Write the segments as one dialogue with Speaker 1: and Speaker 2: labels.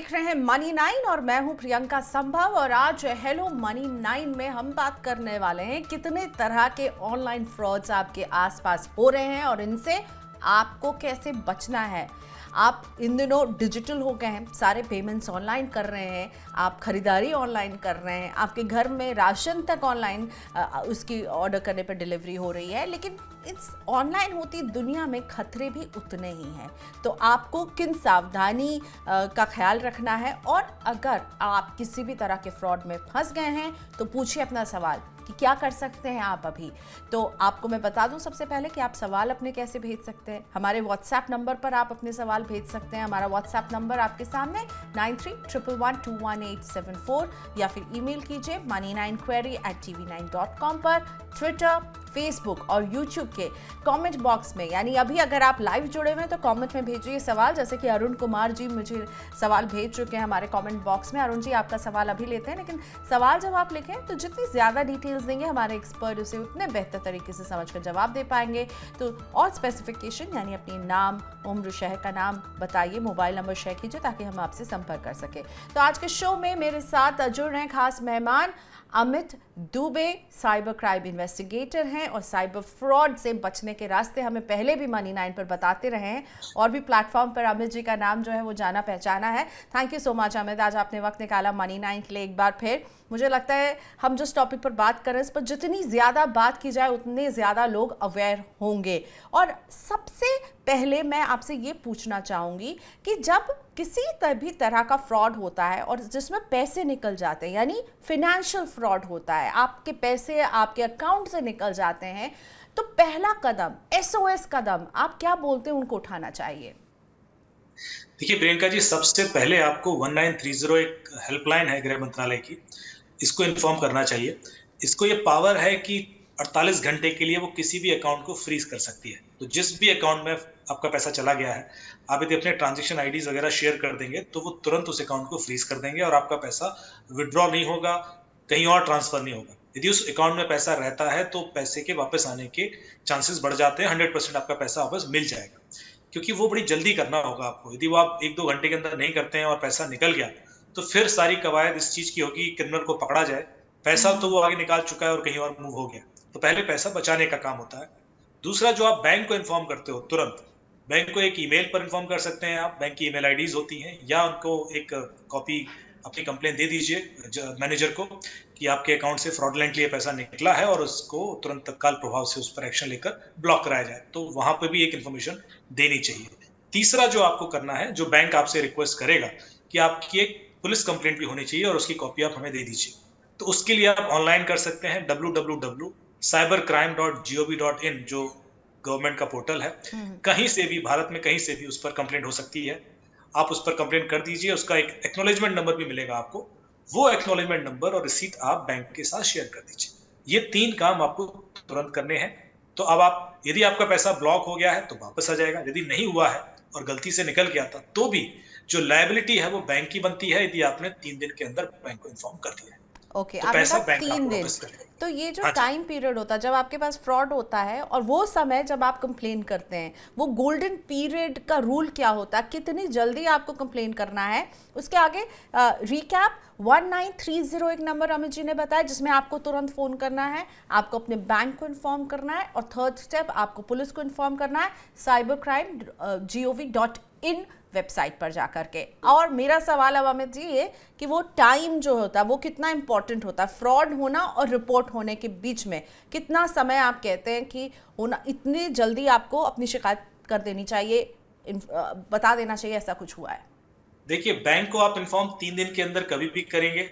Speaker 1: देख रहे हैं मनी 9 और मैं हूं प्रियंका संभव। और आज हेलो मनी 9 में हम बात करने वाले हैं कितने तरह के ऑनलाइन फ्रॉड्स आपके आसपास हो रहे हैं और इनसे आपको कैसे बचना है। आप इन दिनों डिजिटल हो गए हैं, सारे पेमेंट्स ऑनलाइन कर रहे हैं, आप खरीदारी ऑनलाइन कर रहे हैं, आपके घर में राशन तक ऑनलाइन उसकी ऑर्डर करने पर डिलीवरी हो रही है। लेकिन इस ऑनलाइन होती दुनिया में खतरे भी उतने ही हैं। तो आपको किन सावधानी का ख्याल रखना है, और अगर आप किसी भी तरह के फ्रॉड में फंस गए हैं तो पूछिए अपना सवाल कि क्या कर सकते हैं आप अभी। तो आपको मैं बता दूं सबसे पहले कि आप सवाल अपने कैसे भेज सकते हैं। हमारे व्हाट्सएप नंबर पर आप अपने सवाल भेज सकते हैं। हमारा व्हाट्सएप नंबर आपके सामने 9311121874, या फिर ईमेल कीजिए money9query@tv9.com पर। ट्विटर, फेसबुक और यूट्यूब के कमेंट बॉक्स में, यानी अभी अगर आप लाइव जुड़े हुए हैं तो कमेंट में भेजिए सवाल। जैसे कि अरुण कुमार जी मुझे सवाल भेज चुके हैं हमारे कमेंट बॉक्स में। अरुण जी, आपका सवाल अभी लेते हैं, लेकिन सवाल जब आप लिखें तो जितनी ज़्यादा डिटेल्स देंगे हमारे एक्सपर्ट उसे उतने बेहतर तरीके से समझ कर जवाब दे पाएंगे। तो और स्पेसिफिकेशन यानी अपनी नाम, उम्र, शहर का नाम बताइए, मोबाइल नंबर शेयर कीजिए ताकि हम आपसे संपर्क कर सकें। तो आज के शो में मेरे साथ जुड़ रहे हैं खास मेहमान Amit Dubey, cyber crime investigator हैं और साइबर फ्रॉड से बचने के रास्ते हमें पहले भी मनी 9 पर बताते रहे हैं और भी प्लेटफॉर्म पर अमित जी का नाम जो है वो जाना पहचाना है। Thank you so much Amit, आज आपने वक्त निकाला मनी 9 के लिए एक बार फिर। मुझे लगता है हम जिस टॉपिक पर बात कर रहे हैं इस पर जितनी ज़्यादा बात की जाए उतने ज़्यादा लोग अवेयर होंगे। और सबसे पहले मैं आपसे ये पूछना चाहूँगी कि जब किसी भी तरह का फ्रॉड होता है और जिसमें पैसे निकल जाते हैं, यानी फिनेंशियल फ्रॉड होता है, आपके पैसे आपके अकाउंट से निकल जाते हैं, तो पहला कदम, SOS कदम आप क्या बोलते हैं उनको उठाना चाहिए?
Speaker 2: देखिए प्रियंका जी, सबसे पहले आपको 1930 एक हेल्पलाइन है गृह मंत्रालय की, इसको इन्फॉर्म करना चाहिए। इसको ये पावर है कि 48 घंटे के लिए वो किसी भी अकाउंट को फ्रीज कर सकती है। तो जिस भी अकाउंट में आपका पैसा चला गया है, आप यदि अपने ट्रांजेक्शन आईडीज वगैरह शेयर कर देंगे तो वो तुरंत उस अकाउंट को फ्रीज कर देंगे और आपका पैसा विड्रॉ नहीं होगा, कहीं और ट्रांसफर नहीं होगा। यदि उस अकाउंट में पैसा रहता है तो पैसे के वापस आने के चांसेस बढ़ जाते हैं। 100% आपका पैसा वापस मिल जाएगा, क्योंकि वो बड़ी जल्दी करना होगा आपको। यदि वो आप 1-2 घंटे के अंदर नहीं करते हैं और पैसा निकल गया, तो फिर सारी कवायद इस चीज़ की होगी कि क्रिमिनल को पकड़ा जाए। पैसा तो वो आगे निकाल चुका है और कहीं और मूव हो गया। तो पहले पैसा बचाने का काम होता है। दूसरा, जो आप बैंक को इन्फॉर्म करते हो तुरंत, बैंक को एक ईमेल पर इन्फॉर्म कर सकते हैं आप। बैंक की ईमेल आईडीज़ होती हैं, या उनको एक कॉपी अपनी कंप्लेंट दे दीजिए मैनेजर को कि आपके अकाउंट से फ्रॉडलेंटली ये पैसा निकला है और उसको तुरंत तत्काल प्रभाव से उस पर एक्शन लेकर ब्लॉक कराया जाए। तो वहां पे भी एक इन्फॉर्मेशन देनी चाहिए। तीसरा जो आपको करना है, जो बैंक आपसे रिक्वेस्ट करेगा कि आपकी एक पुलिस कंप्लेंट भी होनी चाहिए और उसकी कॉपी आप हमें दे दीजिए। तो उसके लिए आप ऑनलाइन कर सकते हैं www.cybercrime.gov.in, जो गवर्नमेंट का पोर्टल है। कहीं से भी, भारत में कहीं से भी उस पर कंप्लेंट हो सकती है। आप उस पर कंप्लेंट कर दीजिए, उसका एक एक्नॉलेजमेंट नंबर भी मिलेगा आपको। वो एक्नॉलेजमेंट नंबर और रिसीट आप बैंक के साथ शेयर कर दीजिए। ये 3 काम आपको तुरंत करने हैं। तो अब आप, यदि आपका पैसा ब्लॉक हो गया है तो वापस आ जाएगा। यदि नहीं हुआ है और गलती से निकल गया था तो भी जो लायबिलिटी है वो बैंक की बनती है, यदि आपने 3 दिन के अंदर बैंक को इन्फॉर्म कर दिया है।
Speaker 1: ओके,
Speaker 2: तो
Speaker 1: आपने
Speaker 2: पैसा
Speaker 1: कहा
Speaker 2: बैंक
Speaker 1: 3
Speaker 2: आपको
Speaker 1: दिन।
Speaker 2: वापस करेगा।
Speaker 1: तो ये जो
Speaker 2: हाँ जी।
Speaker 1: टाइम पीरियड होता है जब आपके पास फ्रॉड होता है और वो समय जब आप कंप्लेन करते हैं, वो गोल्डन पीरियड का रूल क्या होता है? कितनी जल्दी आपको कंप्लेन करना है? उसके आगे रिकैप 1930 एक नंबर अमित जी ने बताया जिसमें आपको तुरंत फ़ोन करना है, आपको अपने बैंक को इन्फॉर्म करना है, और थर्ड स्टेप आपको पुलिस को इन्फॉर्म करना है cybercrime.gov.in वेबसाइट पर जाकर के। और मेरा सवाल अब अमित जी ये कि वो टाइम जो होता है वो कितना इंपॉर्टेंट होता है फ्रॉड होना और रिपोर्ट होने के बीच में? कितना समय आप कहते हैं कि होना, इतनी जल्दी आपको अपनी शिकायत कर देनी चाहिए, बता देना चाहिए ऐसा कुछ हुआ है?
Speaker 2: देखिए, बैंक को आप इन्फॉर्म 3 दिन के अंदर कभी भी करेंगे,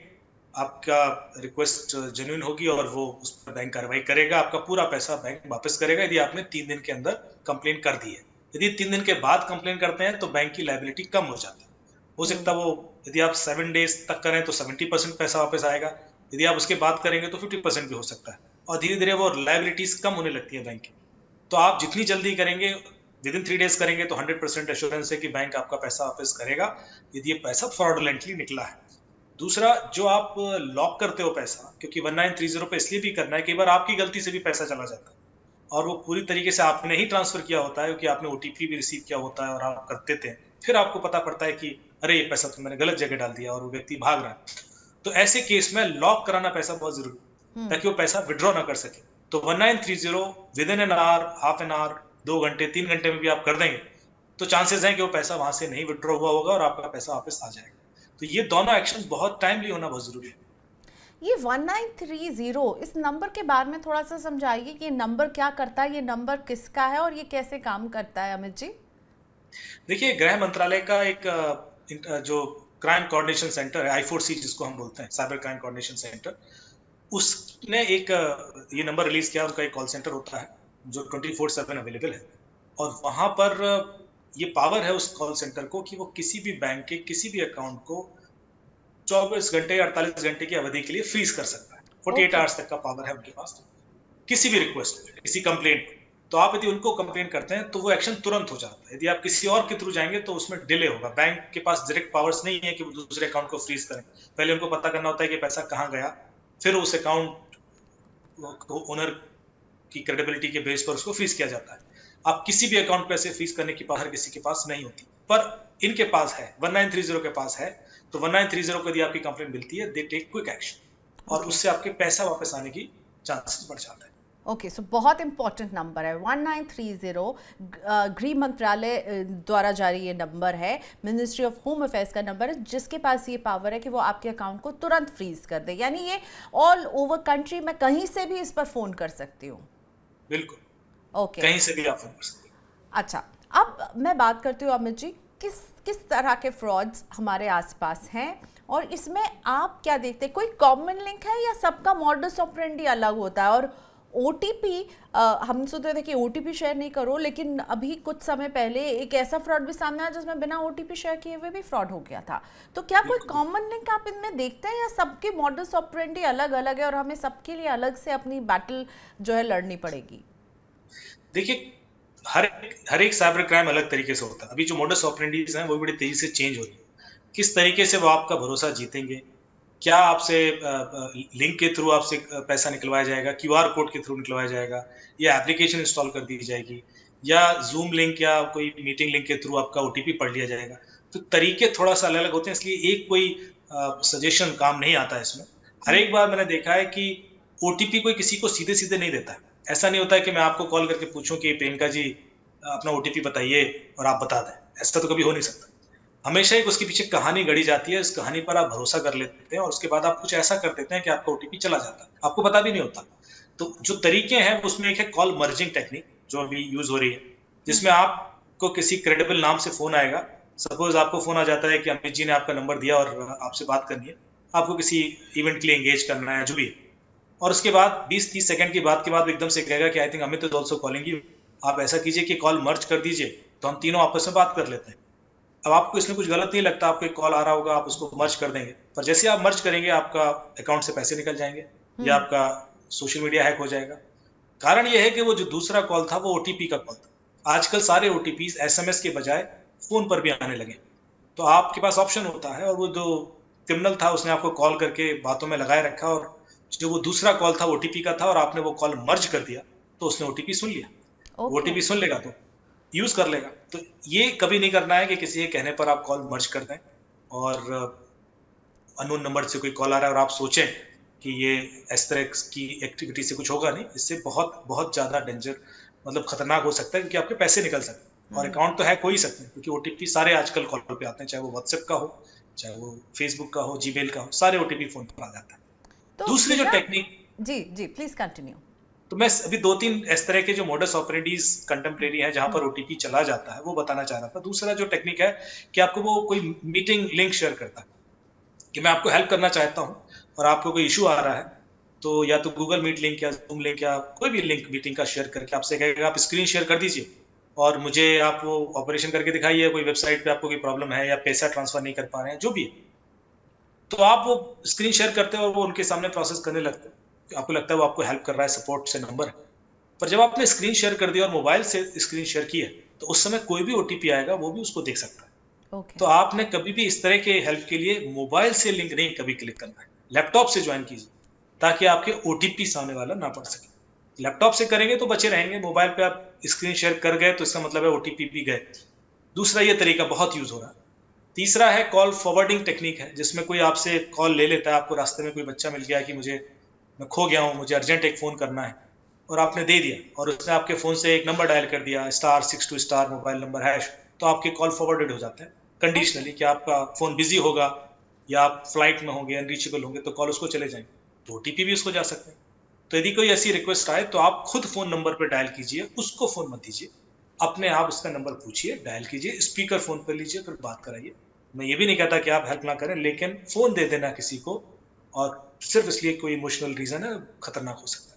Speaker 2: आपका रिक्वेस्ट जेन्युइन होगी और वो उस पर बैंक कार्रवाई करेगा। आपका पूरा पैसा बैंक वापस करेगा यदि आपने 3 दिन के अंदर कंप्लेन कर दी है। यदि 3 दिन के बाद कंप्लेन करते हैं तो बैंक की लायबिलिटी कम हो जाती है। हो सकता है वो, यदि आप 7 डेज तक करें तो 70% पैसा वापस आएगा। यदि आप उसके बाद करेंगे तो 50% भी हो सकता है, और धीरे धीरे वो लायबिलिटीज कम होने लगती है बैंक की। तो आप जितनी जल्दी करेंगे, विद इन 3 डेज करेंगे तो 100% एश्योरेंस है कि बैंक आपका पैसा वापस करेगा यदि ये पैसा फ्रॉडुलेंटली निकला है। दूसरा, जो आप लॉक करते हो पैसा, क्योंकि 1930 पे इसलिए भी करना है, कई बार आपकी गलती से भी पैसा चला जाता है और वो पूरी तरीके से आपने ही ट्रांसफर किया होता है, क्योंकि आपने ओटीपी भी रिसीव किया होता है और आप करते थे। फिर आपको पता पड़ता है कि अरे ये पैसा तो मैंने गलत जगह डाल दिया और वो व्यक्ति भाग रहा है। तो ऐसे केस में लॉक कराना पैसा बहुत जरूरी है, ताकि वो पैसा विड्रॉ ना कर सके। तो 1930 with in an hour, half an hour, 2 घंटे, 3 घंटे में भी आप कर देंगे तो चांसेस हैं कि वो पैसा वहां से नहीं विड्रॉ हुआ होगा और आपका पैसा वापस आ जाएगा। तो ये दोनों एक्शन बहुत टाइमली होना बहुत जरूरी है।
Speaker 1: ये 1930 इस नंबर के बारे में थोड़ा सा समझाइए कि ये नंबर क्या करता है, ये नंबर किसका है और ये कैसे काम करता है अमित जी?
Speaker 2: देखिए, गृह मंत्रालय का एक जो क्राइम कोऑर्डिनेशन सेंटर है, I4C जिसको हम बोलते हैं, साइबर क्राइम कोऑर्डिनेशन सेंटर, उसने एक ये नंबर रिलीज किया। उनका एक कॉल सेंटर होता है जो 24/7 अवेलेबल है, और वहां पर ये पावर है उस कॉल सेंटर को कि वो किसी भी बैंक के किसी भी अकाउंट को 24 घंटे या 48 घंटे की अवधि के लिए फ्रीज कर सकता है। 48 आवर्स तक का पावर है उनके पास, किसी भी रिक्वेस्ट, किसी कंप्लेंट। तो आप यदि उनको कंप्लेंट करते हैं तो वो एक्शन तुरंत हो जाता है। यदि आप किसी और के थ्रू जाएंगे तो उसमें डिले होगा। बैंक के पास डायरेक्ट पावर्स नहीं है कि वो दूसरे अकाउंट को फ्रीज करें। पहले उनको पता करना होता है कि पैसा कहाँ गया, फिर उस अकाउंट ओनर की क्रेडिबिलिटी के बेस पर उसको फ्रीज किया जाता है। आप किसी भी अकाउंट को ऐसे फ्रीज करने की पावर किसी के पास नहीं होती, पर इनके पास है, 1930 के पास है। तो 1930 को यदि आपकी कंप्लेंट मिलती है, दे टेक क्विक एक्शन और उससे आपके पैसा वापस आने की चांसेस बढ़ जाता है।
Speaker 1: ओके, सो बहुत इंपॉर्टेंट नंबर है 1930। गृह मंत्रालय द्वारा जारी ये नंबर है, मिनिस्ट्री ऑफ होम अफेयर्स का नंबर है, जिसके पास ये पावर है कि वो आपके अकाउंट को तुरंत फ्रीज कर दे। यानी ये ऑल ओवर कंट्री में कहीं से भी इस पर फोन कर सकती हूँ।
Speaker 2: बिल्कुल,
Speaker 1: ओके,
Speaker 2: कहीं से भी आप फोन कर सकते हैं।
Speaker 1: अच्छा, अब मैं बात करती हूँ अमित जी, किस किस तरह के फ्रॉड्स हमारे आसपास हैं और इसमें आप क्या देखते हैं? कोई कॉमन लिंक है या सबका मॉडस ऑपरेंडी अलग होता है? और OTP, हम सोचते थे कि OTP शेयर नहीं करो, लेकिन अभी कुछ समय पहले एक ऐसा फ्रॉड भी सामने आया जिसमें बिना OTP शेयर किए हुए भी फ्रॉड हो गया था। तो क्या कोई कॉमन लिंक आप इनमें देखते हैं या सबके मॉडस ऑपरेंडी अलग अलग है और हमें सबके लिए अलग से अपनी बैटल जो है लड़नी पड़ेगी?
Speaker 2: देखिए, हर एक साइबर क्राइम अलग तरीके से होता है। अभी जो मोडस ऑपरेंडीज हैं वो बड़ी तेजी से चेंज हो रही है। किस तरीके से वो आपका भरोसा जीतेंगे, क्या आपसे लिंक के थ्रू आपसे पैसा निकलवाया जाएगा, QR कोड के थ्रू निकलवाया जाएगा, या एप्लीकेशन इंस्टॉल कर दी जाएगी, या जूम लिंक या कोई मीटिंग लिंक के थ्रू आपका OTP पढ़ लिया जाएगा। तो तरीके थोड़ा सा अलग अलग होते हैं, इसलिए एक कोई सजेशन काम नहीं आता है इसमें। हर एक बार मैंने देखा है कि OTP कोई किसी को सीधे सीधे नहीं देता है। ऐसा नहीं होता है कि मैं आपको कॉल करके पूछूं कि प्रियंका जी अपना OTP बताइए और आप बता दें। ऐसा तो कभी हो नहीं सकता। हमेशा एक उसके पीछे कहानी गढ़ी जाती है, उस कहानी पर आप भरोसा कर लेते हैं और उसके बाद आप कुछ ऐसा कर देते हैं कि आपका OTP चला जाता है, आपको पता भी नहीं होता। तो जो तरीके हैं उसमें एक है कॉल मर्जिंग टेक्निक, जो अभी यूज हो रही है, जिसमें आपको किसी क्रेडिबल नाम से फोन आएगा। सपोज आपको फोन आ जाता है कि अमित जी ने आपका नंबर दिया और आपसे बात करनी है, आपको किसी इवेंट के लिए एंगेज करना है, जो भी है। और उसके बाद 20-30 सेकंड की बात के बाद एकदम से कहेगा कि I think Amit is also calling you, आप ऐसा कीजिए कि कॉल मर्ज कर दीजिए तो हम तीनों आपस में बात कर लेते हैं। अब आपको इसमें कुछ गलत नहीं लगता, आपको एक कॉल आ रहा होगा, आप उसको मर्ज कर देंगे, पर जैसे आप मर्ज करेंगे आपका अकाउंट से पैसे निकल जाएंगे या आपका सोशल मीडिया हैक हो जाएगा। कारण यह है कि वो जो दूसरा कॉल था वो OTP का कॉल था। आजकल सारे OTPs SMS के बजाय फोन पर भी आने लगे, तो आपके पास ऑप्शन होता है, और वो जो क्रिमिनल था उसने आपको कॉल करके बातों में लगाए रखा, और जो वो दूसरा कॉल था OTP का था और आपने वो कॉल मर्ज कर दिया तो उसने OTP सुन लिया। OTP सुन लेगा तो यूज कर लेगा। तो ये कभी नहीं करना है कि किसी के कहने पर आप कॉल मर्ज कर दें और अननोन नंबर से कोई कॉल आ रहा है और आप सोचें कि ये इस तरह की एक्टिविटी से कुछ होगा नहीं। इससे बहुत बहुत ज्यादा डेंजर, मतलब खतरनाक हो सकता है, क्योंकि आपके पैसे निकल सकते हैं और अकाउंट तो हैक हो ही सकते हैं, क्योंकि OTP सारे आजकल कॉल पे आते हैं, चाहे वो व्हाट्सएप का हो, चाहे वो फेसबुक का हो, जीमेल का हो, सारे OTP फोन पर आ जाता है।
Speaker 1: तो
Speaker 2: दूसरी जो टेक्निक,
Speaker 1: जी जी प्लीज कंटिन्यू।
Speaker 2: तो मैं अभी 2-3 इस तरह के जो मोडस ऑपरेंडीज कंटेम्परेरी है जहां पर OTP चला जाता है वो बताना चाह रहा था। दूसरा जो टेक्निक है कि आपको वो कोई मीटिंग लिंक शेयर करता है कि मैं आपको हेल्प करना चाहता हूं और आपको कोई इशू आ रहा है, तो या तो गूगल मीट लिंक या जूम लिंक या कोई भी लिंक मीटिंग का शेयर करके आपसे कहेगा आप स्क्रीन शेयर कर दीजिए और मुझे आप वो ऑपरेशन करके दिखाइए, कोई वेबसाइट पे आपको कोई प्रॉब्लम है या पैसा ट्रांसफर नहीं कर पा रहे हैं, जो भी है। तो आप वो स्क्रीन शेयर करते हो और वो उनके सामने प्रोसेस करने लगते हो। आपको लगता है वो आपको हेल्प कर रहा है, सपोर्ट से नंबर है। पर जब आपने स्क्रीन शेयर कर दिया और मोबाइल से स्क्रीन शेयर की है, तो उस समय कोई भी OTP आएगा वो भी उसको देख सकता है। तो आपने कभी भी इस तरह के हेल्प के लिए मोबाइल से लिंक नहीं कभी क्लिक करना है, लैपटॉप से ज्वाइन कीजिए ताकि आपके OTP सामने वाला ना पढ़ सके। लैपटॉप से करेंगे तो बचे रहेंगे, मोबाइल पे आप स्क्रीन शेयर कर गए तो इसका मतलब है OTP भी गए। दूसरा ये तरीका बहुत यूज हो रहा है। तीसरा है कॉल फॉरवर्डिंग टेक्निक है, जिसमें कोई आपसे कॉल ले लेता है, आपको रास्ते में कोई बच्चा मिल गया कि मैं खो गया हूँ, मुझे अर्जेंट एक फ़ोन करना है, और आपने दे दिया और उसने आपके फ़ोन से एक नंबर डायल कर दिया *62* मोबाइल नंबर हैश, तो आपके कॉल फॉरवर्डेड हो जाते हैं
Speaker 1: ओके।
Speaker 2: कंडीशनली कि आपका फ़ोन बिज़ी होगा या आप फ्लाइट में होंगे, अनरीचेबल होंगे, तो कॉल उसको चले जाएँगे। तो ओटीपी भी उसको जा सकते हैं। तो यदि कोई ऐसी रिक्वेस्ट आए तो आप खुद फ़ोन नंबर पे डायल कीजिए, उसको फ़ोन मत दीजिए। अपने आप उसका नंबर पूछिए, डायल कीजिए, स्पीकर फ़ोन पे लीजिए, फिर बात कराइए। मैं ये भी नहीं कहता कि आप हेल्प ना करें, लेकिन फ़ोन दे देना किसी को और सिर्फ़ इसलिए कोई इमोशनल रीज़न है, खतरनाक हो सकता है।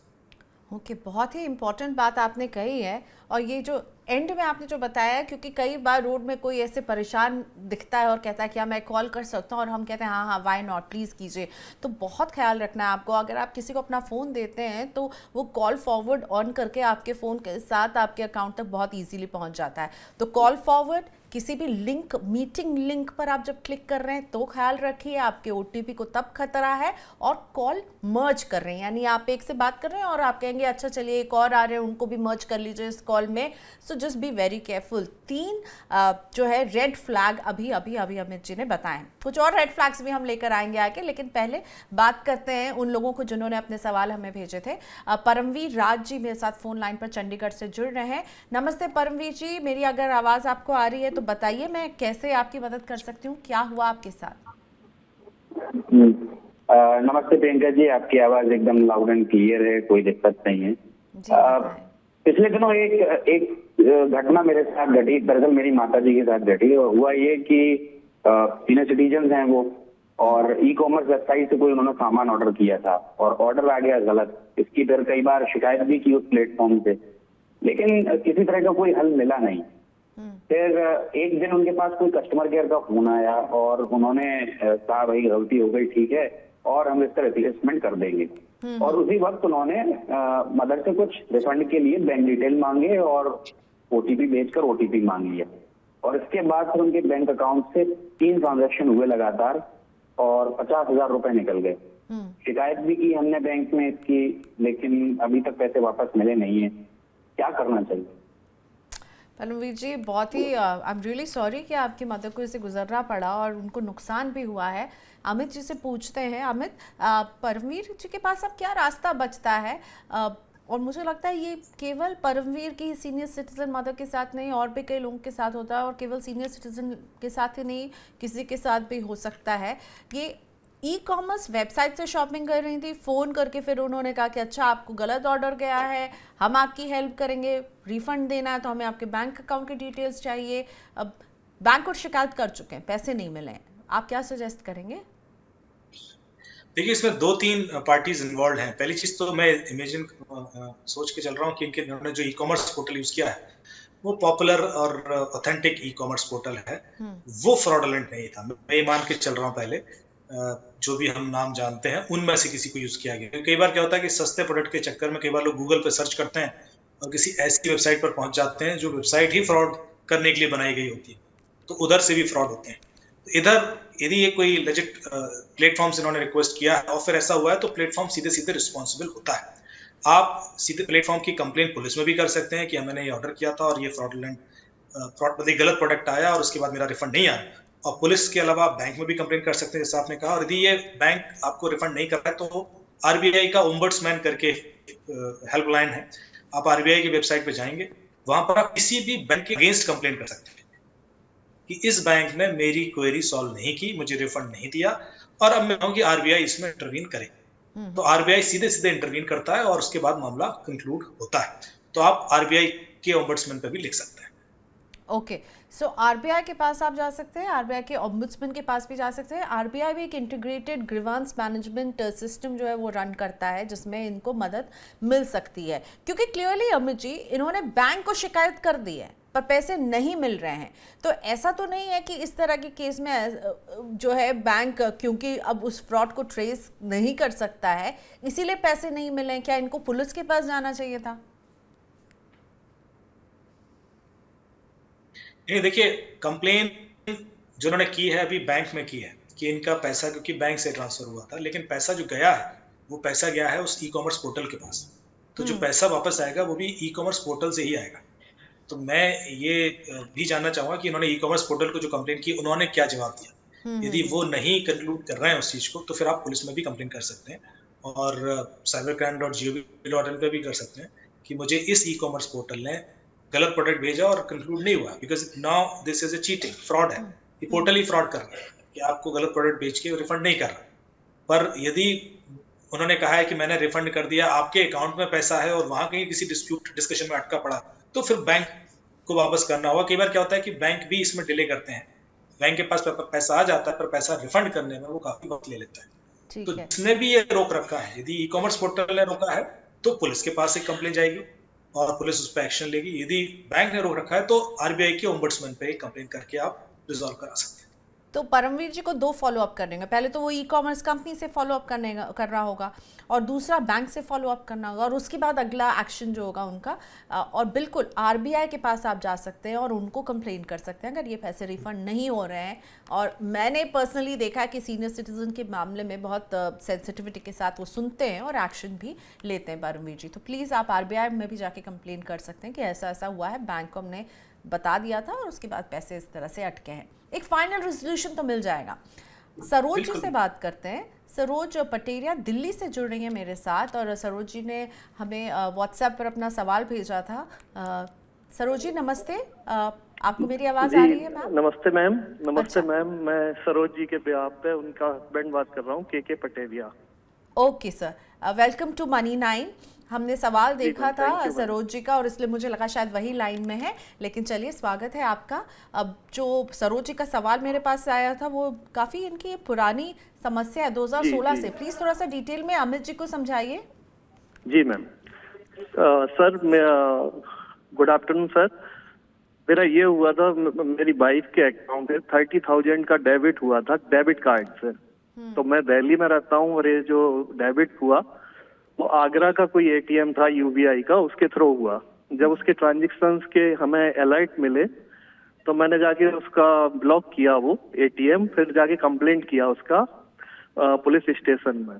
Speaker 1: ओके, बहुत ही इम्पोर्टेंट बात आपने कही है। और ये जो एंड में आपने जो बताया है, क्योंकि कई बार रोड में कोई ऐसे परेशान दिखता है और कहता है कि हाँ मैं कॉल कर सकता हूँ, और हम कहते हैं हाँ हाँ वाई नॉट, प्लीज़ कीजिए। तो बहुत ख्याल रखना है आपको। अगर आप किसी को अपना फ़ोन देते हैं तो वो कॉल फॉरवर्ड ऑन करके आपके फ़ोन के साथ आपके अकाउंट तक बहुत ईजीली पहुँच जाता है। तो कॉल फॉरवर्ड, किसी भी लिंक, मीटिंग लिंक पर आप जब क्लिक कर रहे हैं तो ख्याल रखिए, आपके ओटीपी को तब खतरा है। और कॉल मर्ज कर रहे हैं, यानी आप एक से बात कर रहे हैं और आप कहेंगे अच्छा चलिए एक और आ रहे हैं, उनको भी मर्ज कर लीजिए इस कॉल में। So just be very careful. तीन जो है रेड फ्लैग अभी अभी अभी अमित जी ने बताएं। कुछ और रेड फ्लैग्स भी हम लेकर आएंगे आगे, लेकिन पहले बात करते हैं उन लोगों को जिन्होंने अपने सवाल हमें भेजे थे। परमवीर राज जी मेरे साथ फोन लाइन पर चंडीगढ़ से जुड़ रहे हैं। नमस्ते परमवीर जी, मेरी अगर आवाज़ आपको आ रही है तो बताइए मैं कैसे आपकी मदद कर सकती हूँ, क्या हुआ आपके साथ?
Speaker 3: नमस्ते प्रियंका जी, आपकी आवाज एकदम लाउड एंड क्लियर है, कोई दिक्कत नहीं है।
Speaker 1: जी बताएं।
Speaker 3: पिछले दिनों एक एक घटना मेरे साथ घटी, दरअसल मेरी माता जी के साथ घटी। और हुआ ये कि सीनियर सिटीजन हैं वो, और ई कॉमर्स वेबसाइट से कोई उन्होंने सामान ऑर्डर किया था और ऑर्डर आ गया गलत। इसकी फिर कई बार शिकायत भी की उस प्लेटफॉर्म से, लेकिन किसी तरह का कोई हल मिला नहीं। फिर एक दिन उनके पास कोई कस्टमर केयर का फोन आया और उन्होंने कहा भाई गलती हो गई, ठीक है, और हम इसका रिप्लेसमेंट कर देंगे। और उसी वक्त उन्होंने मदर से कुछ रिफंड के लिए बैंक डिटेल मांगे और ओटीपी भेजकर ओटीपी मांग लिया। और इसके बाद फिर उनके बैंक अकाउंट से 3 ट्रांजैक्शन हुए लगातार और 50,000 रुपए निकल गए। शिकायत भी की हमने बैंक में इसकी, लेकिन अभी तक पैसे वापस मिले नहीं है। क्या करना चाहिए?
Speaker 1: परमवीर जी, बहुत ही आई एम रियली सॉरी कि आपकी मदर को इसे गुजरना पड़ा और उनको नुकसान भी हुआ है। अमित जी से पूछते हैं। अमित, परमवीर जी के पास अब क्या रास्ता बचता है? और मुझे लगता है ये केवल परमवीर की सीनियर सिटीजन मदर के साथ नहीं, और भी कई लोगों के साथ होता है, और केवल सीनियर सिटीजन के साथ ही नहीं, किसी के साथ भी हो सकता है। ये ई कॉमर्स वेबसाइट से शॉपिंग कर रही थी, फ़ोन करके फिर उन्होंने कहा कि अच्छा आपको गलत ऑर्डर गया है, हम आपकी हेल्प करेंगे, रिफ़ंड देना है तो हमें आपके बैंक अकाउंट की डिटेल्स चाहिए। अब बैंक को शिकायत कर चुके हैं, पैसे नहीं मिले हैं, आप क्या सजेस्ट करेंगे?
Speaker 2: देखिए, इसमें 2-3 पार्टीज़ इन्वॉल्वड हैं। पहली चीज़ तो मैं इमेजिन सोच के चल रहा हूँ कि इन्होंने जो ई-कॉमर्स पोर्टल यूज़ किया है, वो पॉपुलर और ऑथेंटिक ई-कॉमर्स पोर्टल है। वो फ्रॉडुलेंट नहीं था। मैं ये मान के चल रहा हूँ पहले, जो भी हम नाम जानते हैं, उनमें से किसी को यूज़ किया गया। कई बार क्या होता है कि सस्ते प्रोडक्ट के चक्कर में कई बार लोग गूगल पे सर्च करते हैं और किसी ऐसी वेबसाइट पर पहुँच जाते हैं, जो वेबसाइट ही फ्रॉड करने के लिए बनाई गई होती है। तो उधर से भी फ्रॉड होते हैं। तो इधर यदि ये कोई लेजिट प्लेटफॉर्म से इन्होंने रिक्वेस्ट किया है और फिर ऐसा हुआ है, तो प्लेटफॉर्म सीधे-सीधे रिस्पॉन्सिबल होता है। आप सीधे प्लेटफॉर्म की कंप्लेंट पुलिस में भी कर सकते हैं कि मैंने ये ऑर्डर किया था और ये फ्रॉडुलेंट मतलब गलत प्रोडक्ट आया और उसके बाद मेरा रिफंड नहीं आया। और पुलिस के अलावा आप बैंक में भी कंप्लेंट कर सकते हैं, जैसे आपने कहा। और यदि ये बैंक आपको रिफंड नहीं कर रहा है, तो आरबीआई का ओम्बड्समैन करके हेल्पलाइन है। आप आरबीआई की वेबसाइट पे जाएंगे, वहां पर आप किसी भी बैंक के अगेंस्ट कंप्लेंट कर सकते हैं कि इस बैंक ने मेरी क्वेरी सॉल्व नहीं की, मुझे रिफंड नहीं दिया, और अब मैं कहूं कि आरबीआई इसमें इंटरवीन करे। तो आरबीआई सीधे-सीधे इंटरवीन करता है और उसके बाद मामला कंक्लूड होता है। तो आप आरबीआई के ओम्बड्समैन पे भी लिख सकते हैं।
Speaker 1: ओके, सो आरबीआई के पास आप जा सकते हैं, आरबीआई के ओम्बड्समैन के पास भी जा सकते हैं। आरबीआई भी एक इंटीग्रेटेड ग्रीवांस मैनेजमेंट सिस्टम जो है वो रन करता है, जिसमें इनको मदद मिल सकती है। क्योंकि क्लियरली अमित जी, इन्होंने बैंक को शिकायत कर दी है पर पैसे नहीं मिल रहे हैं। तो ऐसा तो नहीं है कि इस तरह के केस में जो है बैंक, क्योंकि अब उस फ्रॉड को ट्रेस नहीं कर सकता है, इसीलिए पैसे नहीं मिले? क्या इनको पुलिस के पास जाना चाहिए था?
Speaker 2: नहीं, देखिए, कंप्लेन जो उन्होंने की है अभी बैंक में की है कि इनका पैसा, क्योंकि बैंक से ट्रांसफर हुआ था, लेकिन पैसा जो गया है वो पैसा गया है उस ई कॉमर्स पोर्टल के पास। तो जो पैसा वापस आएगा वो भी ई कॉमर्स पोर्टल से ही आएगा। तो मैं ये भी जानना चाहूंगा कि इन्होंने ई कॉमर्स पोर्टल को जो कंप्लेंट की उन्होंने क्या जवाब दिया। यदि वो नहीं कंक्लूड कर रहे हैं उस चीज को तो फिर आप पुलिस में भी कंप्लेन कर सकते हैं और cybercrime.gov.in पे भी कर सकते हैं कि मुझे इस ई कॉमर्स पोर्टल ने गलत प्रोडक्ट भेजा और कंक्लूड नहीं हुआ, because now this is a cheating, fraud है। ये पोर्टल ही फ्रॉड कर रहा है कि आपको गलत प्रोडक्ट बेच के रिफंड नहीं कर रहा। पर यदि उन्होंने कहा है कि मैंने रिफंड कर दिया, आपके अकाउंट में पैसा है और वहां कहीं किसी डिस्प्यूट डिस्कशन में अटका पड़ा, तो फिर बैंक को वापस करना होगा। कई बार क्या होता है कि बैंक भी इसमें डिले करते हैं, बैंक के पास पैसा आ जाता है पर पैसा रिफंड करने में वो काफी वक्त ले लेता है। तो जिसने भी ये रोक रखा है, यदि ई कॉमर्स पोर्टल ने रोका है तो पुलिस के पास एक कंप्लेंट जाएगी और पुलिस उस पर एक्शन लेगी। यदि बैंक ने रोक रखा है तो आरबीआई के ओम्बड्समैन पे कंप्लेंट करके आप रिजॉल्व करा सकते हैं।
Speaker 1: तो परमवीर जी को 2 फॉलोअप करने का, पहले तो वो ई कॉमर्स कंपनी से फॉलोअप कर रहा होगा और दूसरा बैंक से फॉलोअप करना होगा और उसके बाद अगला एक्शन जो होगा उनका, और बिल्कुल आरबीआई के पास आप जा सकते हैं और उनको कंप्लेन कर सकते हैं अगर ये पैसे रिफंड नहीं हो रहे हैं। और मैंने पर्सनली देखा है कि सीनियर सिटीजन के मामले में बहुत सेंसिटिविटी के साथ वो सुनते हैं और एक्शन भी लेते हैं परमवीर जी। तो प्लीज़ आप आरबीआई में भी जाके कंप्लेन कर सकते हैं कि ऐसा ऐसा हुआ है, बैंक को हमने बता दिया था और उसके बाद पैसे इस तरह से अटके हैं। एक फाइनल रेजोल्यूशन तो मिल जाएगा। सरोज जी से बात करते हैं। सरोज पटेरिया दिल्ली से जुड़ रही है मेरे साथ और सरोज जी ने हमें व्हाट्सएप पर अपना सवाल भेजा था। सरोज जी नमस्ते, आपको मेरी आवाज़ आ रही है मैम?
Speaker 4: नमस्ते मैम। नमस्ते मैम, मैं सरोज जी के बिहाफ पे उनका हस्बैंड बात कर रहा हूँ, K Pateria.
Speaker 1: Okay sir, welcome to money 9। हमने सवाल देखा था सरोज जी का और इसलिए मुझे लगा शायद वही लाइन में है, लेकिन चलिए स्वागत है आपका। अब जो सरोज जी का सवाल मेरे पास आया था वो काफ़ी इनकी पुरानी समस्या है 2016 से। प्लीज़ थोड़ा सा डिटेल में अमित जी को समझाइए।
Speaker 4: जी ma'am. Sir good afternoon sir. मेरा ये हुआ था, मेरी वाइफ के अकाउंट में 30,000 का डेबिट हुआ था डेबिट कार्ड से। तो मैं दिल्ली में रहता हूँ और ये जो डेबिट हुआ वो आगरा का कोई एटीएम था यूबीआई का, उसके थ्रू हुआ। जब उसके ट्रांजैक्शंस के हमें अलर्ट मिले तो मैंने जाके उसका ब्लॉक किया वो एटीएम, फिर जाके कंप्लेंट किया उसका पुलिस स्टेशन में।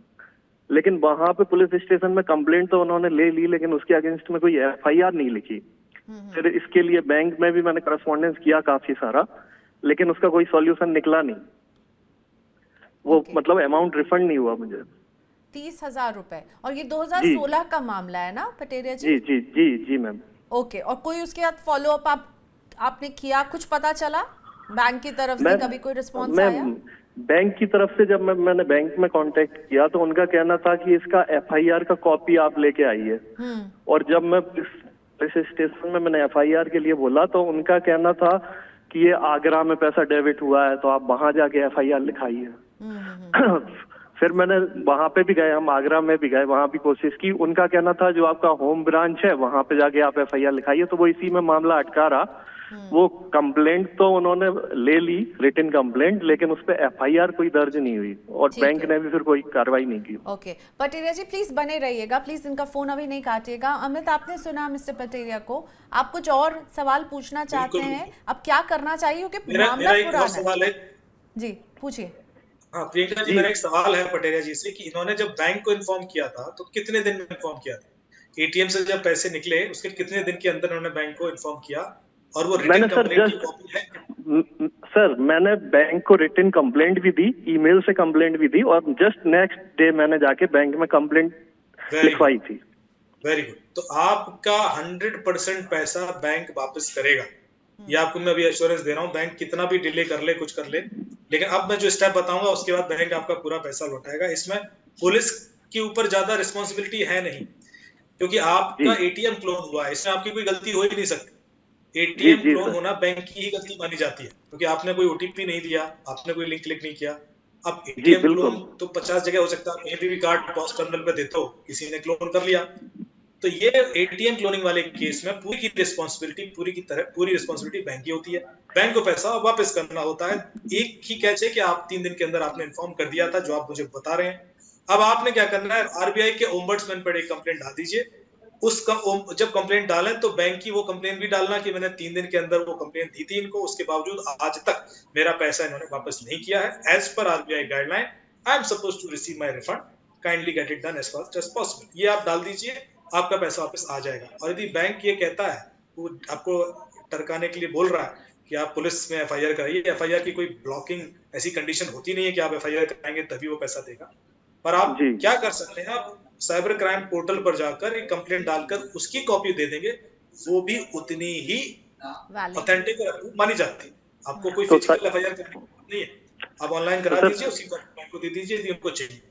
Speaker 4: लेकिन वहां पे पुलिस स्टेशन में कंप्लेंट तो उन्होंने ले ली, लेकिन उसके अगेंस्ट में कोई एफआईआर नहीं लिखी। फिर इसके लिए बैंक में भी मैंने करस्पॉन्डेंस किया काफी सारा, लेकिन उसका कोई सॉल्यूशन निकला नहीं। वो मतलब अमाउंट रिफंड नहीं हुआ मुझे।
Speaker 1: 30,000 रुपए, और ये 2016 का मामला है ना पटेरिया जी?
Speaker 4: जी जी जी जी मैम।
Speaker 1: ओके, और कोई उसके बाद फॉलोअप आपने किया, कुछ पता चला बैंक की तरफ से, कभी कोई रिस्पॉन्स आया?
Speaker 4: बैंक की तरफ से जब मैंने बैंक में कांटेक्ट किया तो उनका कहना था कि इसका एफआईआर का कॉपी आप लेके आइए। और जब मैं पुलिस स्टेशन में मैंने एफआईआर के लिए बोला तो उनका कहना था कि ये आगरा में पैसा डेबिट हुआ है तो आप वहां जाके एफआईआर लिखाइए। फिर मैंने वहां पे भी गए, हम आगरा में भी गए, वहां भी कोशिश की। उनका कहना था जो आपका होम ब्रांच है वहां पे जाके आप एफआईआर लिखाइए। तो वो इसी में मामला अटका रहा। वो कंप्लेंट तो उन्होंने ले ली, रिटन कंप्लेंट, लेकिन उस पे एफआईआर कोई दर्ज नहीं हुई और बैंक ने भी फिर कोई कार्रवाई नहीं की।
Speaker 1: ओके पटेरिया जी, प्लीज बने रहिएगा, प्लीज इनका फोन अभी नहीं काटिएगा। अमित, आपने सुना मिस्टर पटेरिया को, आप कुछ और सवाल पूछना चाहते हैं? अब क्या करना चाहिए क्योंकि मामला पुराना है। जी पूछिए।
Speaker 2: हाँ प्रियंका जी, मेरा एक सवाल है पटेरिया जी से कि इन्होंने जब बैंक को इन्फॉर्म किया था तो कितने दिन में इन्फॉर्म किया था? एटीएम से जब पैसे निकले उसके कितने दिन के अंदर उन्होंने बैंक को इन्फॉर्म किया? और वो रिटन कंप्लेंट की कॉपी है?
Speaker 4: सर मैंने बैंक को रिटन कंप्लेंट भी दी, ईमेल से कंप्लेंट भी दी और जस्ट नेक्स्ट डे मैंने जाके बैंक में कंप्लेंट लिखवाई थी।
Speaker 2: Very good. तो आपका 100% पैसा बैंक वापस करेगा, ये आपको मैं अभी एश्योरेंस दे रहा हूँ। बैंक कितना भी डिले कर ले, कुछ कर ले, लेकिन अब मैं जो स्टेप बताऊंगा उसके बाद बैंक आपका पूरा पैसा लौटाएगा। इसमें पुलिस के ऊपर ज्यादा रिस्पॉन्सिबिलिटी है नहीं, क्योंकि आपका एटीएम क्लोन हुआ है, इसमें आपकी कोई गलती हो ही नहीं सकती। एटीएम क्लोन होना बैंक की ही गलती मानी जाती है, क्योंकि आपने कोई ओटीपी नहीं दिया, आपने कोई लिंक क्लिक नहीं किया। अब एटीएम क्लोन तो 50 जगह हो सकता है, कहीं भी कार्ड पॉस्ट टर्मिनल पे देते हो, किसी ने क्लोन कर लिया। तो ये एटीएम क्लोनिंग वाले केस में पूरी रिस्पॉन्सिबिलिटी बैंक की होती है। बैंक को पैसा वापस करना होता है। एक ही कैच है कि आप 3 दिन के अंदर आपने इन्फॉर्म कर दिया था, जो आप मुझे बता रहे हैं। अब आपने क्या करना है, आरबीआई के ओम्बड्समैन पर एक कंप्लेंट डाल दीजिए। जब कंप्लेंट डालें तो बैंक की वो कंप्लेंट भी डालना कि मैंने 3 दिन के अंदर वो कंप्लेंट दी थी इनको, उसके बावजूद आज तक मेरा पैसा इन्होंने वापस नहीं किया है। एज पर RBI guideline I am suppose to receive my refund, kindly get it done as fast as possible. ये आप डाल दीजिए, आपका पैसा वापस आ जाएगा। और यदि बैंक ये कहता है वो आपको टरकाने के लिए बोल रहा है कि आप पुलिस में एफआईआर कराइए। एफआईआर की कोई ब्लॉकिंग ऐसी कंडीशन होती नहीं है कि आप एफआईआर कराएंगे तभी वो पैसा देगा। पर आप
Speaker 4: जी
Speaker 2: क्या कर सकते हैं, आप साइबर क्राइम पोर्टल पर जाकर एक कंप्लेंट डालकर उसकी कॉपी दे देंगे, वो भी उतनी ही
Speaker 1: वैलिड।
Speaker 2: ऑथेंटिक और approved मानी जाती है। आपको कोई
Speaker 4: तो
Speaker 2: फिजिकल एफआईआर करने की जरूरत नहीं है, आप ऑनलाइन करा
Speaker 4: सर
Speaker 2: दीजिए, उसी कॉपी को दे दीजिए यदि उनको चाहिए,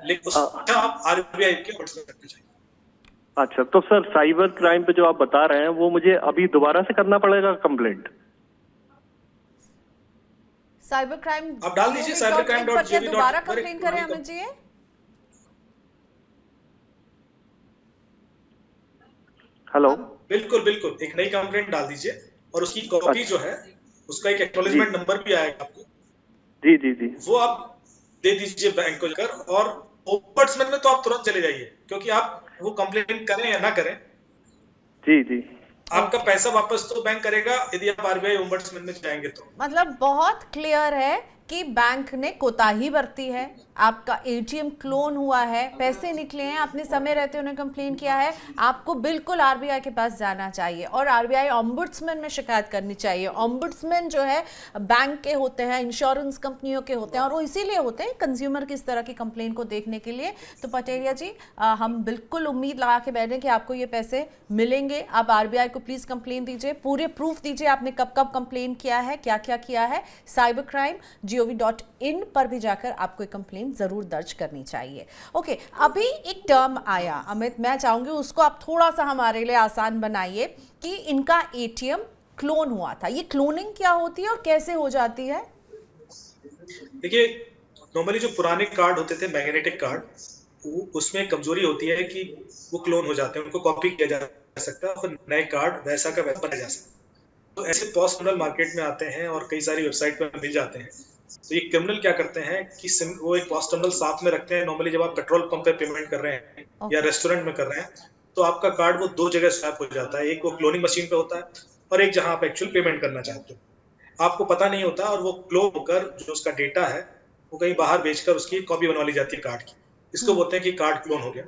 Speaker 2: लेकिन उसका आप आरबीआई के व्हाट्सएप करना चाहिए।
Speaker 4: अच्छा, तो सर साइबर क्राइम पे जो आप बता रहे हैं वो मुझे अभी दोबारा से करना पड़ेगा कंप्लेंट?
Speaker 1: साइबर क्राइम
Speaker 2: आप डाल दीजिए cybercrime.gov.in
Speaker 1: पर क्या दोबारा
Speaker 2: पर एक
Speaker 1: कंप्लेन करें
Speaker 2: पुरानी
Speaker 1: अमित जी?
Speaker 4: हेलो।
Speaker 2: बिल्कुल बिल्कुल, एक नई कंप्लेंट डाल दीजिए और उसकी कॉपी जो है उसका एक
Speaker 4: जी
Speaker 2: एक्नॉलेजमेंट नंबर भी आएगा आपको,
Speaker 4: जी जी जी।
Speaker 2: वो आप दे दीजिए बैंक को जाकर। और ओम्बड्समैन में तो आप तुरंत चले जाइए, क्योंकि आप वो कंप्लेंट करें या ना करें,
Speaker 4: जी जी।
Speaker 2: आपका पैसा वापस तो बैंक करेगा यदि आप आरबीआई ओम्बड्समैन में जाएंगे तो।
Speaker 1: मतलब बहुत क्लियर है कि बैंक ने कोताही बरती है, आपका एटीएम क्लोन हुआ है, पैसे निकले हैं, आपने समय रहते उन्हें कंप्लेन किया है, आपको बिल्कुल आरबीआई के पास जाना चाहिए और आरबीआई ओम्बड्समैन में शिकायत करनी चाहिए। ओम्बड्समैन जो है बैंक के होते हैं, इंश्योरेंस कंपनियों के होते हैं और वो इसीलिए होते हैं कंज्यूमर की इस तरह की कंप्लेन को देखने के लिए। तो पटेरिया जी, हम बिल्कुल उम्मीद लगा के बैठे कि आपको ये पैसे मिलेंगे। आप आरबीआई को प्लीज कंप्लेन दीजिए, पूरे प्रूफ दीजिए आपने कब कब कंप्लेन किया है, क्या क्या किया है। साइबर क्राइम gov.in पर भी जाकर आपको एक कंप्लेन जरूर दर्ज करनी चाहिए। ओके, अभी एक टर्म आया अमित, मैं चाहूंगी उसको आप थोड़ा सा हमारे लिए आसान बनाइए कि इनका एटीएम क्लोन हुआ था। ये क्लोनिंग क्या होती है और कैसे हो जाती है?
Speaker 2: देखिए, नॉर्मली जो पुराने कार्ड होते थे, मैग्नेटिक कार्ड, उसमें कमजोरी होती है कि वो क्लोन हो जाते हैं, उनको कॉपी किया जा सकता है और नए कार्ड वैसा का वैसा बनाया जा सकता है। तो ऐसे पॉस्ट क्रिमिनल मार्केट में आते हैं और कई सारी वेबसाइट पर मिल जाते हैं। तो ये क्रिमिनल क्या करते हैं कि वो एक पॉस्ट टर्मिनल साथ में रखते हैं। नॉर्मली जब आप पेट्रोल पंप पे पेमेंट कर रहे हैं या रेस्टोरेंट में कर रहे हैं, तो आपका कार्ड वो दो जगह स्वैप हो जाता है, एक वो क्लोनिंग मशीन पे होता है और एक जहां आप एक्चुअल पेमेंट करना चाहते हो। आपको पता नहीं होता और वो क्लोन होकर जो उसका डेटा है वो कहीं बाहर बेचकर उसकी कॉपी बनवा ली जाती है कार्ड की। इसको बोलते हैं कि कार्ड क्लोन हो गया।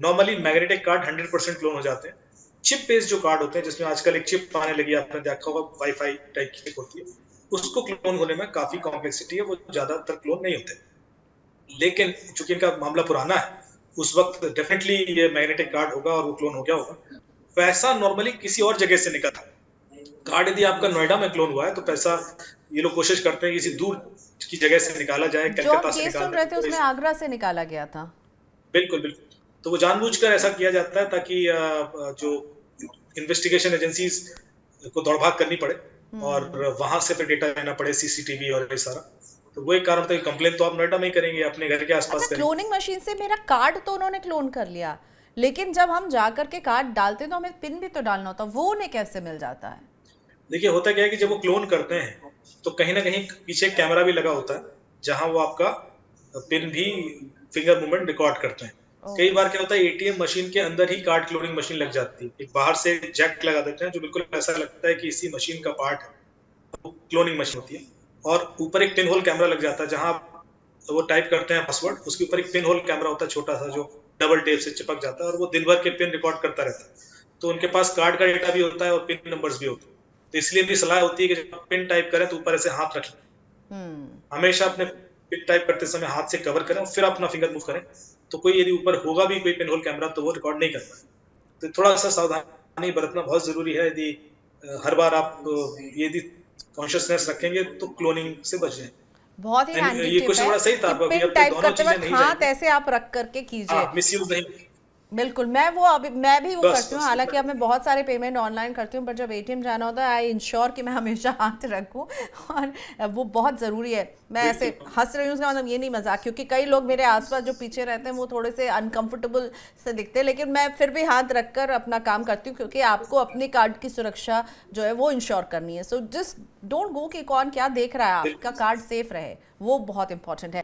Speaker 2: नॉर्मली मैग्नेटिक कार्ड 100% क्लोन हो जाते हैं। चिप बेस्ड जो कार्ड होते हैं, जिसमें आजकल एक चिप आने लगी है, आपने देखा होगा, वाईफाई टाइप की होती है, उसको क्लोन होने में काफी कॉम्प्लेक्सिटी है, वो ज्यादातर क्लोन नहीं होते। लेकिन चूंकि इनका मामला पुराना है, उस वक्त डेफिनेटली ये मैग्नेटिक कार्ड होगा और वो क्लोन हो गया होगा। पैसा नॉर्मली किसी और जगह से निकला था। कार्ड यदि आपका नोएडा में क्लोन हुआ है तो पैसा ये लोग कोशिश करते हैं किसी दूर की जगह से निकाला जाए,
Speaker 1: जो हम
Speaker 2: कलकत्ता से
Speaker 1: केस सुन
Speaker 2: निकालने
Speaker 1: रहे थे
Speaker 2: की
Speaker 1: उसमें
Speaker 2: कोशिश।
Speaker 1: आगरा से निकाला गया था।
Speaker 2: बिल्कुल बिल्कुल, तो वो जानबूझकर ऐसा किया जाता है ताकि जो इन्वेस्टिगेशन एजेंसीज को दौड़भाग करनी पड़े और वहां से फिर डेटा लेना पड़े, सीसीटीवी और ये सारा। तो वो एक कारण था कि कंप्लेन तो आप नोएडा में ही करेंगे, अपने घर के आसपास
Speaker 1: अच्छा,
Speaker 2: करेंगे।
Speaker 1: क्लोनिंग मशीन से मेरा कार्ड तो उन्होंने क्लोन कर लिया, लेकिन जब हम जाकर के कार्ड डालते तो हमें पिन भी तो डालना होता, वो उन्हें कैसे मिल जाता है?
Speaker 2: देखिए, होता क्या है कि जब वो क्लोन करते हैं तो कहीं ना कहीं पीछे एक कैमरा भी लगा होता है, जहां वो आपका पिन भी, फिंगर मूवमेंट रिकॉर्ड करते हैं। कई बार क्या होता है, एटीएम मशीन के अंदर ही कार्ड क्लोनिंग मशीन लग जाती है। एक बाहर से जैक लगा देते हैं जो बिल्कुल ऐसा लगता है कि इसी मशीन का पार्ट है, वो क्लोनिंग मशीन होती है। और ऊपर एक पिन होल कैमरा लग जाता है, जहां वो टाइप करते हैं पासवर्ड, उसके ऊपर एक पिन होल कैमरा होता है छोटा सा, जो डबल टेप से चिपक जाता है और वो दिन भर के पिन रिकॉर्ड करता रहता है। तो उनके पास कार्ड का डेटा भी होता है और पिन नंबर्स भी होते हैं। तो इसलिए भी सलाह होती है कि जब आप पिन टाइप करें तो ऊपर ऐसे हाथ रखें, हमेशा अपने पिन टाइप करते समय हाथ से कवर करें और फिर अपना फिंगर मूव करें। तो कोई यदि ऊपर होगा भी कोई पिन होल कैमरा तो वो रिकॉर्ड नहीं करता। तो थोड़ा सा सावधानी बरतना बहुत जरूरी है। यदि हर बार आप यदि कॉन्शियसनेस रखेंगे तो क्लोनिंग से बच जाए।
Speaker 1: बहुत ही हैंडी
Speaker 2: ये
Speaker 1: टिप
Speaker 2: क्वेश्चन
Speaker 1: है
Speaker 2: बड़ा सही था,
Speaker 1: कि
Speaker 2: अभी
Speaker 1: पिन
Speaker 2: अपने
Speaker 1: टाइप
Speaker 2: दोनों
Speaker 1: करते
Speaker 2: चीजें
Speaker 1: वक्त
Speaker 2: नहीं
Speaker 1: हाथ
Speaker 2: जाएंगी।
Speaker 1: ऐसे आप रख करके कीजिए।
Speaker 2: मिसयूज नहीं।
Speaker 1: बिल्कुल, मैं भी वो
Speaker 2: बस,
Speaker 1: करती हूँ।
Speaker 2: बस।
Speaker 1: हालांकि अब मैं बहुत सारे पेमेंट ऑनलाइन करती हूँ, पर जब एटीएम जाना होता है आई इंश्योर कि मैं हमेशा हाथ रखूँ और वो बहुत ज़रूरी है। मैं ऐसे हंस रही हूँ, उसका मतलब ये नहीं मजाक, क्योंकि कई लोग मेरे आसपास जो पीछे रहते हैं वो थोड़े से अनकंफर्टेबल से दिखते हैं, लेकिन मैं फिर भी हाथ रख कर अपना काम करती हूँ, क्योंकि आपको अपने कार्ड की सुरक्षा जो है वो इंश्योर करनी है। सो जस्ट डोंट गो कि कौन क्या देख रहा है, आपका कार्ड सेफ रहे, वो बहुत इंपॉर्टेंट है।